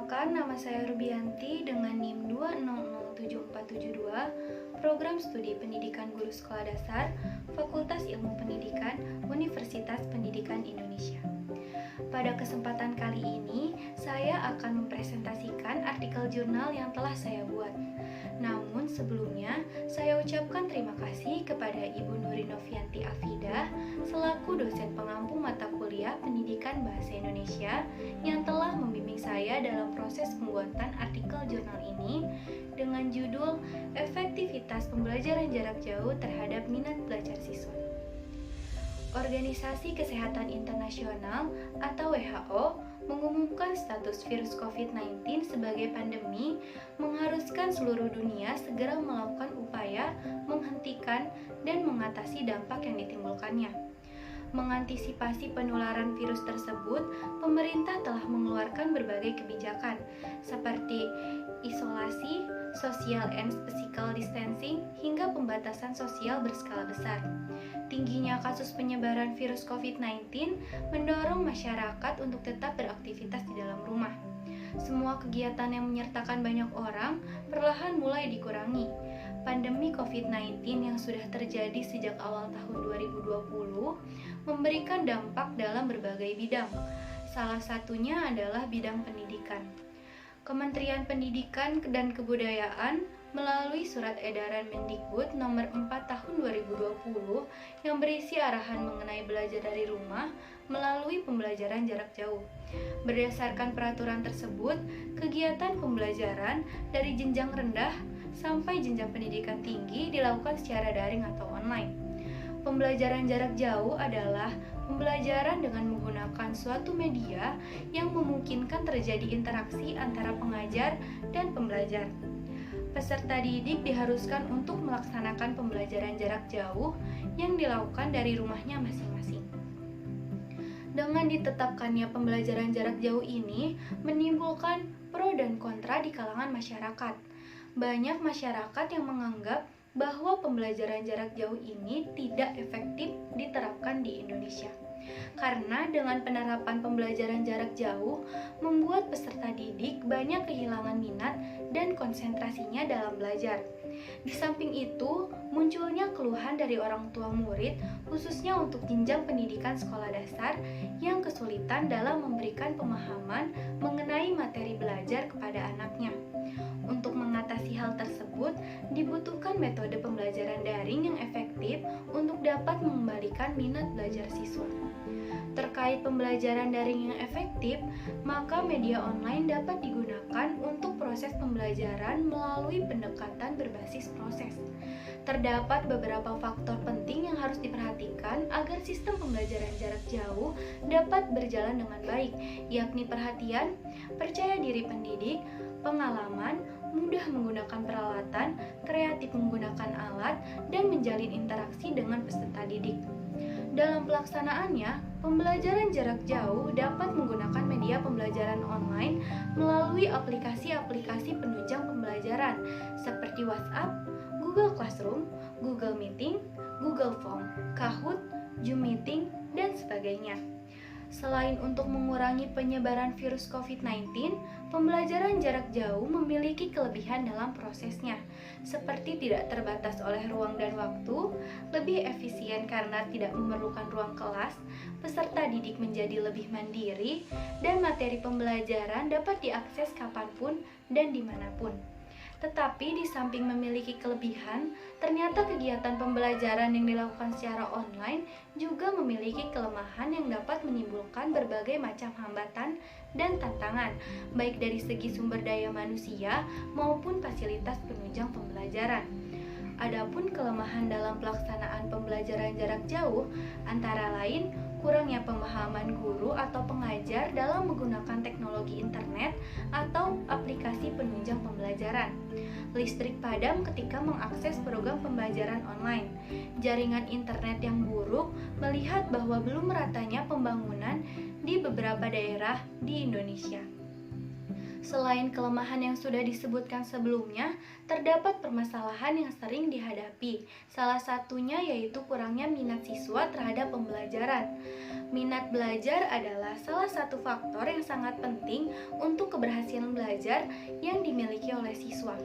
Perkenalkan, nama saya Rubianti dengan NIM 2007472, Program Studi Pendidikan Guru Sekolah Dasar, Fakultas Ilmu Pendidikan, Universitas Pendidikan Indonesia. Pada kesempatan kali ini, saya akan mempresentasikan artikel jurnal yang telah saya buat. Namun sebelumnya, saya ucapkan terima kasih kepada Ibu Nurinovianti Afidah selaku dosen pengampu mata kuliah Pendidikan Bahasa Indonesia yang telah membimbing saya dalam proses pembuatan artikel jurnal ini dengan judul Efektivitas Pembelajaran Jarak Jauh Terhadap Minat Belajar Siswa. Organisasi Kesehatan Internasional atau WHO mengumumkan status virus COVID-19 sebagai pandemi, mengharuskan seluruh dunia segera melakukan upaya menghentikan dan mengatasi dampak yang ditimbulkannya. Mengantisipasi penularan virus tersebut, pemerintah telah mengeluarkan berbagai kebijakan seperti isolasi, social and physical distancing, hingga pembatasan sosial berskala besar. Tingginya kasus penyebaran virus COVID-19 mendorong masyarakat untuk tetap beraktivitas di dalam rumah. Semua kegiatan yang menyertakan banyak orang perlahan mulai dikurangi. Pandemi COVID-19 yang sudah terjadi sejak awal tahun 2020 memberikan dampak dalam berbagai bidang. Salah satunya adalah bidang pendidikan. Kementerian Pendidikan dan Kebudayaan melalui Surat Edaran Mendikbud nomor 4 tahun 2020 yang berisi arahan mengenai belajar dari rumah melalui pembelajaran jarak jauh. Berdasarkan peraturan tersebut, kegiatan pembelajaran dari jenjang rendah sampai jenjang pendidikan tinggi dilakukan secara daring atau online. Pembelajaran jarak jauh adalah pembelajaran dengan menggunakan suatu media yang memungkinkan terjadi interaksi antara pengajar dan pembelajar. Peserta didik diharuskan untuk melaksanakan pembelajaran jarak jauh yang dilakukan dari rumahnya masing-masing. Dengan ditetapkannya pembelajaran jarak jauh ini menimbulkan pro dan kontra di kalangan masyarakat. Banyak masyarakat yang menganggap bahwa pembelajaran jarak jauh ini tidak efektif diterapkan di Indonesia. Karena dengan penerapan pembelajaran jarak jauh membuat peserta didik banyak kehilangan minat dan konsentrasinya dalam belajar. Di samping itu, munculnya keluhan dari orang tua murid, khususnya untuk jenjang pendidikan sekolah dasar, yang kesulitan dalam memberikan pemahaman mengenai materi belajar kepada anaknya. Untuk mengatasi hal tersebut, dibutuhkan metode pembelajaran daring yang efektif untuk dapat mengembalikan minat belajar siswa. Terkait pembelajaran daring yang efektif, maka media online dapat digunakan untuk proses pembelajaran melalui pendekatan berbasis proses. Terdapat beberapa faktor penting yang harus diperhatikan agar sistem pembelajaran jarak jauh dapat berjalan dengan baik, yakni perhatian, percaya diri pendidik, pengalaman, mudah menggunakan peralatan, kreatif menggunakan alat, dan menjalin interaksi dengan peserta didik. Dalam pelaksanaannya, pembelajaran jarak jauh dapat menggunakan media pembelajaran online melalui aplikasi-aplikasi penunjang pembelajaran seperti WhatsApp, Google Classroom, Google Meeting, Google Form, Kahoot, Zoom Meeting, dan sebagainya. Selain untuk mengurangi penyebaran virus COVID-19, pembelajaran jarak jauh memiliki kelebihan dalam prosesnya, seperti tidak terbatas oleh ruang dan waktu, lebih efisien karena tidak memerlukan ruang kelas, peserta didik menjadi lebih mandiri, dan materi pembelajaran dapat diakses kapanpun dan dimanapun. Tetapi di samping memiliki kelebihan, ternyata kegiatan pembelajaran yang dilakukan secara online juga memiliki kelemahan yang dapat menimbulkan berbagai macam hambatan dan tantangan, baik dari segi sumber daya manusia maupun fasilitas penunjang pembelajaran. Adapun kelemahan dalam pelaksanaan pembelajaran jarak jauh antara lain kurangnya pemahaman guru atau pengajar dalam menggunakan teknologi internet atau aplikasi penunjang pembelajaran. Listrik padam ketika mengakses program pembelajaran online. Jaringan internet yang buruk melihat bahwa belum meratanya pembangunan di beberapa daerah di Indonesia. Selain kelemahan yang sudah disebutkan sebelumnya, terdapat permasalahan yang sering dihadapi. Salah satunya yaitu kurangnya minat siswa terhadap pembelajaran. Minat belajar adalah salah satu faktor yang sangat penting untuk keberhasilan belajar yang dimiliki oleh siswa.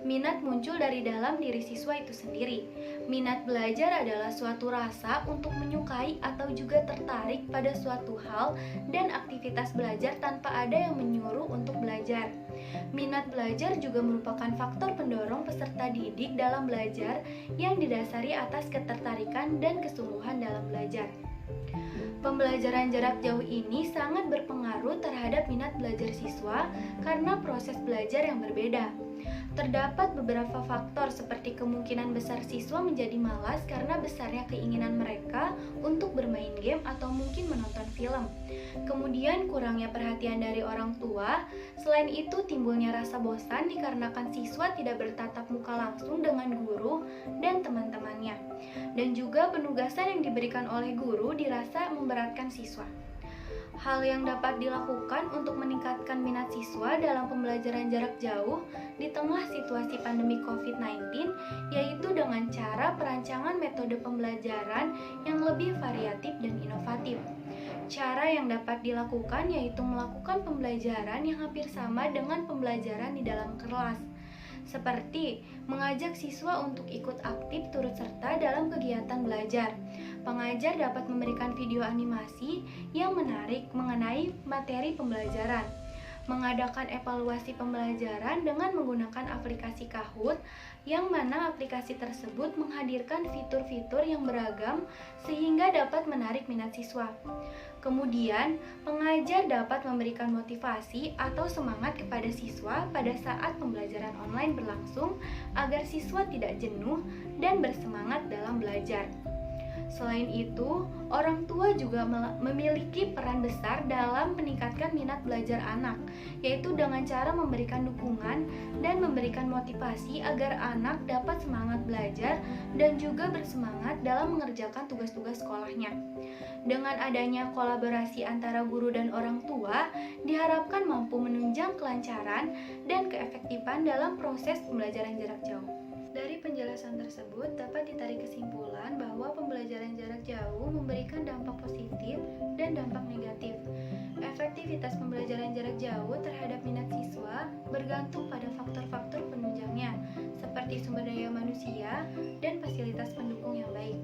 Minat muncul dari dalam diri siswa itu sendiri. Minat belajar adalah suatu rasa untuk menyukai atau juga tertarik pada suatu hal dan aktivitas belajar tanpa ada yang menyuruh untuk belajar. Minat belajar juga merupakan faktor pendorong peserta didik dalam belajar yang didasari atas ketertarikan dan kesungguhan dalam belajar. Pembelajaran jarak jauh ini sangat berpengaruh terhadap minat belajar siswa karena proses belajar yang berbeda. Terdapat beberapa faktor seperti kemungkinan besar siswa menjadi malas karena besarnya keinginan mereka untuk bermain game atau mungkin menonton film. Kemudian kurangnya perhatian dari orang tua. Selain itu timbulnya rasa bosan dikarenakan siswa tidak bertatap muka langsung dengan guru dan teman-temannya. Dan juga penugasan yang diberikan oleh guru dirasa memberatkan siswa. Hal yang dapat dilakukan untuk meningkatkan minat siswa dalam pembelajaran jarak jauh di tengah situasi pandemi COVID-19 yaitu dengan cara perancangan metode pembelajaran yang lebih variatif dan inovatif. Cara yang dapat dilakukan yaitu melakukan pembelajaran yang hampir sama dengan pembelajaran di dalam kelas. Seperti mengajak siswa untuk ikut aktif turut serta dalam kegiatan belajar. Pengajar dapat memberikan video animasi yang menarik mengenai materi pembelajaran. Mengadakan evaluasi pembelajaran dengan menggunakan aplikasi Kahoot, yang mana aplikasi tersebut menghadirkan fitur-fitur yang beragam sehingga dapat menarik minat siswa. Kemudian, pengajar dapat memberikan motivasi atau semangat kepada siswa pada saat pembelajaran online berlangsung agar siswa tidak jenuh dan bersemangat dalam belajar. Selain itu, orang tua juga memiliki peran besar dalam meningkatkan minat belajar anak, yaitu dengan cara memberikan dukungan dan memberikan motivasi agar anak dapat semangat belajar dan juga bersemangat dalam mengerjakan tugas-tugas sekolahnya. Dengan adanya kolaborasi antara guru dan orang tua, diharapkan mampu menunjang kelancaran dan keefektifan dalam proses pembelajaran jarak jauh. Dari penjelasan tersebut dapat ditarik kesimpulan bahwa pembelajaran jarak jauh memberikan dampak positif dan dampak negatif. Efektivitas pembelajaran jarak jauh terhadap minat siswa bergantung pada faktor-faktor penunjangnya, seperti sumber daya manusia dan fasilitas pendukung yang baik.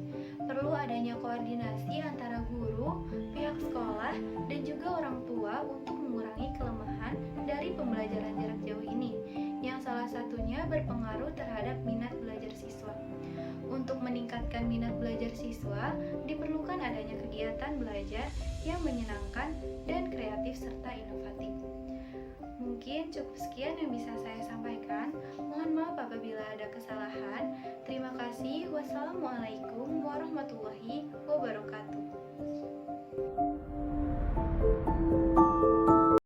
Perlu adanya koordinasi antara guru, pihak sekolah, dan juga orang tua untuk mengurangi kelemahan dari pembelajaran jarak jauh ini, yang salah satunya berpengaruh terhadap minat belajar siswa. Untuk meningkatkan minat belajar siswa, diperlukan adanya kegiatan belajar yang menyenangkan dan kreatif serta inovatif. Mungkin cukup sekian yang bisa saya sampaikan. Mohon maaf apabila ada kesalahan. Terima kasih. Wassalamualaikum